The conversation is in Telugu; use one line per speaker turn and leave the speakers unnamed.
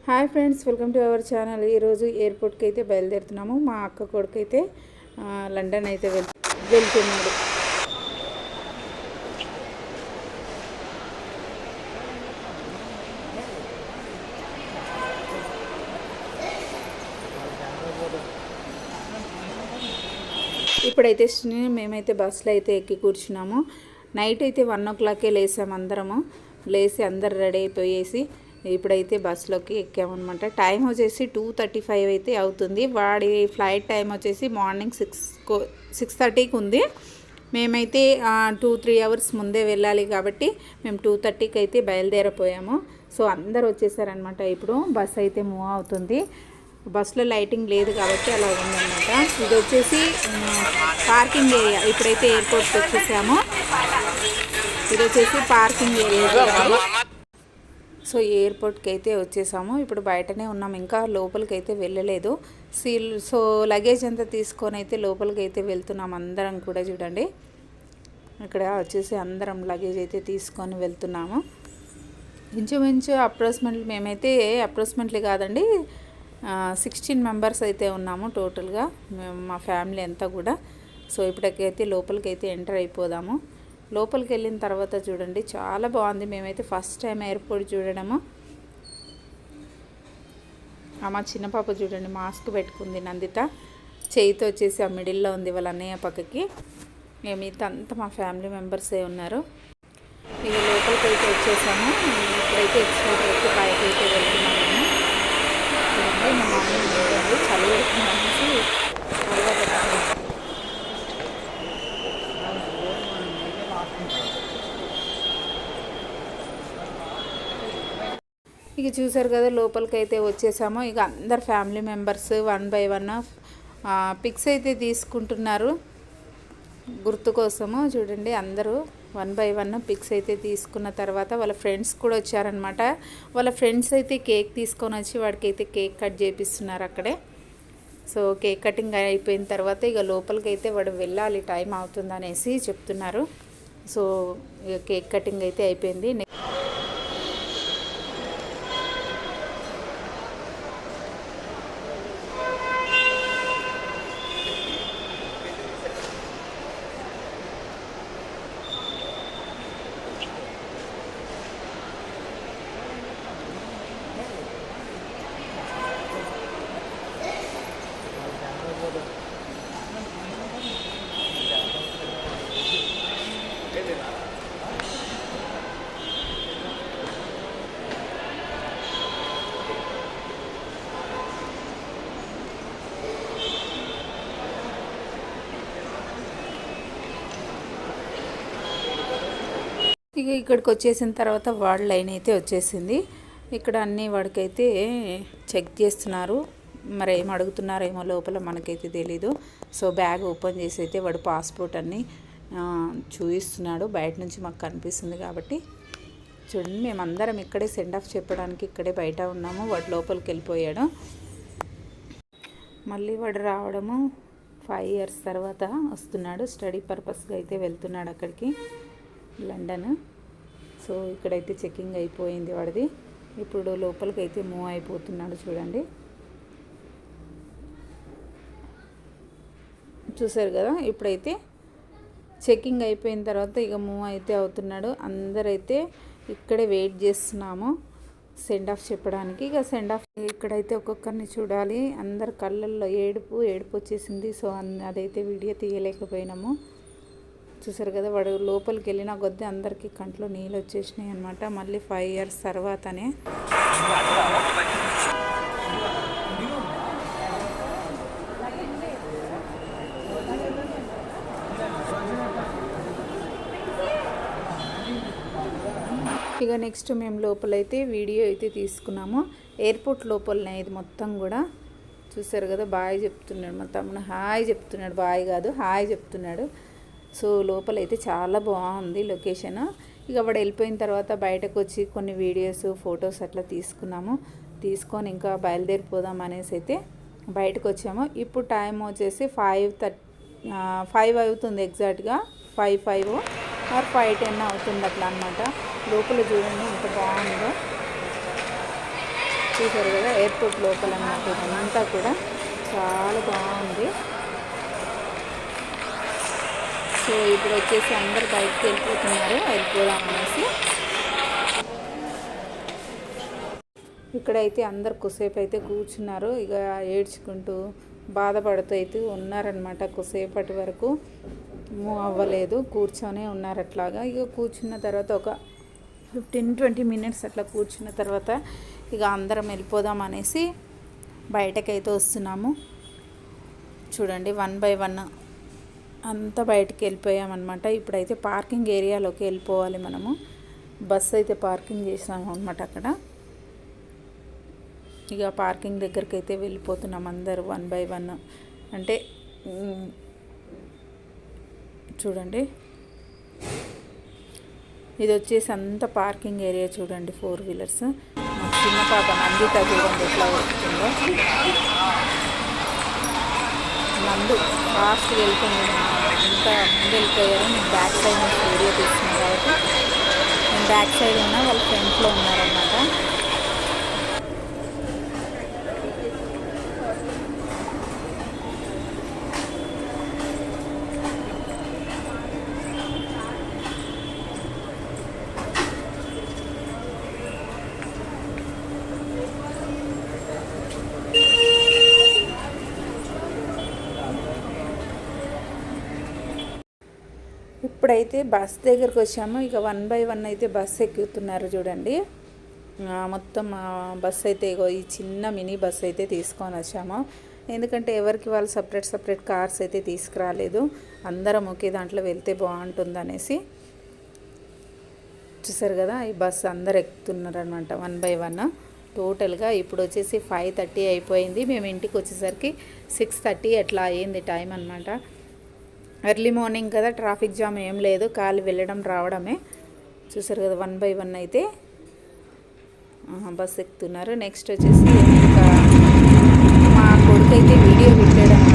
Hi friends, welcome to our channel. ఈరోజు ఎయిర్పోర్ట్కి అయితే బయలుదేరుతున్నాము. మా అక్క కొడుకు అయితే లండన్ అయితే వెళ్తున్నాడు. ఇప్పుడైతే మేమైతే బస్సులో అయితే ఎక్కి కూర్చున్నాము. నైట్ అయితే 1 o'clock లేసాము. లేచి అందరు రెడీ అయిపోయేసి ఇప్పుడైతే బస్సులోకి ఎక్కామన్నమాట. టైం వచ్చేసి 2:35 అయితే అవుతుంది. వాడి ఫ్లైట్ టైం వచ్చేసి మార్నింగ్ 6:30కి ఉంది. మేమైతే 2-3 hours ముందే వెళ్ళాలి కాబట్టి మేము 2:30కి అయితే బయలుదేరిపోయాము. సో అందరు వచ్చేసారనమాట. ఇప్పుడు బస్ అయితే మూవ్ అవుతుంది. బస్సులో లైటింగ్ లేదు కాబట్టి అలా ఉందన్నమాట. ఇది వచ్చేసి పార్కింగ్ ఏరియా. ఇప్పుడైతే ఎయిర్పోర్ట్కి వచ్చేసాము. ఇది వచ్చేసి పార్కింగ్ ఏరియా. సో ఎయిర్పోర్ట్కి అయితే వచ్చేసాము. ఇప్పుడు బయటనే ఉన్నాము, ఇంకా లోపలికి అయితే వెళ్ళలేదు. సో లగేజ్ అంతా తీసుకొని అయితే లోపలికి అయితే వెళ్తున్నాం అందరం కూడా. చూడండి, ఇక్కడ వచ్చేసి అందరం లగేజ్ అయితే తీసుకొని వెళ్తున్నాము. ఇంచుమించు అప్రాక్సిమేట్లీ కాదండి, 16 members అయితే ఉన్నాము టోటల్గా, మా ఫ్యామిలీ అంతా కూడా. సో ఇప్పటికైతే లోపలికి అయితే ఎంటర్ అయిపోదాము. లోపలికి వెళ్ళిన తర్వాత చూడండి, చాలా బాగుంది. మేమైతే ఫస్ట్ టైం ఎయిర్పోర్ట్ చూడడము. మా చిన్న పాప చూడండి మాస్క్ పెట్టుకుంది, నందిత. చేయితో వచ్చేసి ఆ మిడిల్లో ఉంది వాళ్ళ అన్నయ్య పక్కకి. మిగతా అంతా మా ఫ్యామిలీ మెంబర్సే ఉన్నారు. ఇక లోపలికి అయితే వచ్చేసాము. ఇప్పుడైతే ఎక్స్పోర్ట్ అయితే బయటకి అయితే వెళ్తున్నాము. మా మమ్మీ ఉంటుంది, చలి పెడుతుందనేసి ఇక చూసారు కదా, లోపలికి అయితే వచ్చేసాము. ఇక అందరు ఫ్యామిలీ మెంబర్స్ 1 by 1 పిక్స్ అయితే తీసుకుంటున్నారు గుర్తు కోసము. చూడండి, అందరూ 1 by 1 పిక్స్ అయితే తీసుకున్న తర్వాత వాళ్ళ ఫ్రెండ్స్ కూడా వచ్చారనమాట. వాళ్ళ ఫ్రెండ్స్ అయితే కేక్ తీసుకొని వచ్చి వాడికి అయితే కేక్ కట్ చేపిస్తున్నారు అక్కడే. సో కేక్ కటింగ్ అయిపోయిన తర్వాత ఇక లోపలికి అయితే వాడు వెళ్ళాలి, టైం అవుతుంది అనేసి చెప్తున్నారు. సో ఇక కేక్ కటింగ్ అయితే అయిపోయింది. ఇక ఇక్కడికి వచ్చేసిన తర్వాత వాడి లైన్ అయితే వచ్చేసింది. ఇక్కడ అన్నీ వాడికైతే చెక్ చేస్తున్నారు. మరి ఏం అడుగుతున్నారేమో లోపల, మనకైతే తెలీదు. సో బ్యాగ్ ఓపెన్ చేసి అయితే వాడు పాస్పోర్ట్ అన్నీ చూపిస్తున్నాడు. బయట నుంచి మాకు కనిపిస్తుంది కాబట్టి. చూడండి, మేమందరం ఇక్కడే సెండ్ ఆఫ్ చెప్పడానికి ఇక్కడే బయట ఉన్నాము. వాడు లోపలికి వెళ్ళిపోయాడు. మళ్ళీ వాడు రావడము 5 years తర్వాత వస్తున్నాడు. స్టడీ పర్పస్గా అయితే వెళ్తున్నాడు అక్కడికి, లండన్. సో ఇక్కడైతే చెకింగ్ అయిపోయింది వాడిది. ఇప్పుడు లోపలికి అయితే మూవ్ అయిపోతున్నాడు. చూడండి, చూసారు కదా. ఇప్పుడైతే చెకింగ్ అయిపోయిన తర్వాత ఇక మూవ్ అయితే అవుతున్నాడు. అందరైతే ఇక్కడే వెయిట్ చేస్తున్నాము సెండ్ ఆఫ్ చెప్పడానికి. ఇక సెండ్ ఆఫ్ ఇక్కడైతే ఒక్కొక్కరిని చూడాలి. అందరు కళ్ళల్లో ఏడుపు వచ్చేసింది. సో అదైతే వీడియో తీయలేకపోయినాము. చూసారు కదా, వాడు లోపలికి వెళ్ళిన కొద్దీ అందరికీ కంట్లో నీళ్ళు వచ్చేసినాయి అనమాట. మళ్ళీ 5 years తర్వాతనే. ఇక నెక్స్ట్ మేము లోపలైతే వీడియో అయితే తీసుకున్నాము. ఎయిర్పోర్ట్ లోపలనే ఇది మొత్తం కూడా. చూసారు కదా, బాయ్ చెప్తున్నాడు మా తమ్ముడు. హాయ్ చెప్తున్నాడు, బాయ్ కాదు హాయ్ చెప్తున్నాడు. సో లోపలైతే చాలా బాగుంది లొకేషన్. ఇక వాడు వెళ్ళిపోయిన తర్వాత బయటకు వచ్చి కొన్ని వీడియోస్, ఫొటోస్ అట్లా తీసుకొని ఇంకా బయలుదేరిపోదాం అనేసి అయితే బయటకు వచ్చాము. ఇప్పుడు టైం వచ్చేసి 5 అవుతుంది ఎగ్జాక్ట్గా. 5 or 5:10 అవుతుంది అట్లా అనమాట. లోపల చూడండి ఎంత బాగుందో. చూసారు కదా ఎయిర్పోర్ట్ లోపల అన్నమాట. ఇదంతా కూడా చాలా బాగుంది. సో ఇప్పుడు వచ్చేసి అందరు బయటకు వెళ్ళిపోదాం అనేసి. ఇక్కడైతే అందరు కొద్దిసేపు అయితే కూర్చున్నారు. ఇక ఏడ్చుకుంటూ బాధపడుతూ అయితే ఉన్నారనమాట. కొద్దిసేపటి వరకు మూవ్ అవ్వలేదు, కూర్చొనే ఉన్నారు అట్లాగా. ఇక కూర్చున్న తర్వాత ఒక 15-20 మినిట్స్ అట్లా కూర్చున్న తర్వాత ఇక అందరం వెళ్ళిపోదాం అనేసి బయటకైతే వస్తున్నాము. చూడండి 1 by 1 అంతా బయటికి వెళ్ళిపోయామన్నమాట. ఇప్పుడైతే పార్కింగ్ ఏరియాలోకి వెళ్ళిపోవాలి మనము. బస్సు అయితే పార్కింగ్ చేసాము అనమాట అక్కడ. ఇక పార్కింగ్ దగ్గరికి అయితే వెళ్ళిపోతున్నాం అందరూ 1 by 1. అంటే చూడండి ఇది వచ్చేసి అంత పార్కింగ్ ఏరియా. చూడండి 4 వీలర్స్. చిన్న పాప నందిత చూడండి ఎట్లా వస్తుందో. నందు ఫాస్ట్గా వెళ్తుంది. అంత ముందు వెళ్ళిపోయారు. నేను బ్యాక్ సైడ్ నుంచి వీడియో తీస్తున్నాను కాబట్టి నేను బ్యాక్ సైడ్ ఉన్నా, వాళ్ళు ఫ్రంట్లో ఉన్నారన్నమాట. ఇప్పుడైతే బస్ దగ్గరకు వచ్చాము. ఇక 1 by 1 అయితే బస్సు ఎక్కుతున్నారు చూడండి. మొత్తం బస్సు అయితే ఈ చిన్న మినీ బస్సు అయితే తీసుకొని వచ్చాము. ఎందుకంటే ఎవరికి వాళ్ళు సపరేట్ కార్స్ అయితే తీసుకురాలేదు. అందరం ఒకే దాంట్లో వెళ్తే బాగుంటుంది అనేసి. చూసారు కదా ఈ బస్సు అందరు ఎక్కుతున్నారు అనమాట 1 by 1 టోటల్గా. ఇప్పుడు వచ్చేసి 5:30 అయిపోయింది. మేము ఇంటికి వచ్చేసరికి 6:30 అట్లా అయ్యింది టైం అనమాట. ఎర్లీ మార్నింగ్ కదా, ట్రాఫిక్ జామ్ ఏం లేదు, ఖాళీ వెళ్ళడం రావడమే. చూసారు కదా 1 by 1 అయితే బస్ ఎక్కుతున్నారు. నెక్స్ట్ వచ్చేసి ఇంకా మా కొడుకు అయితే వీడియో పెట్టాడు.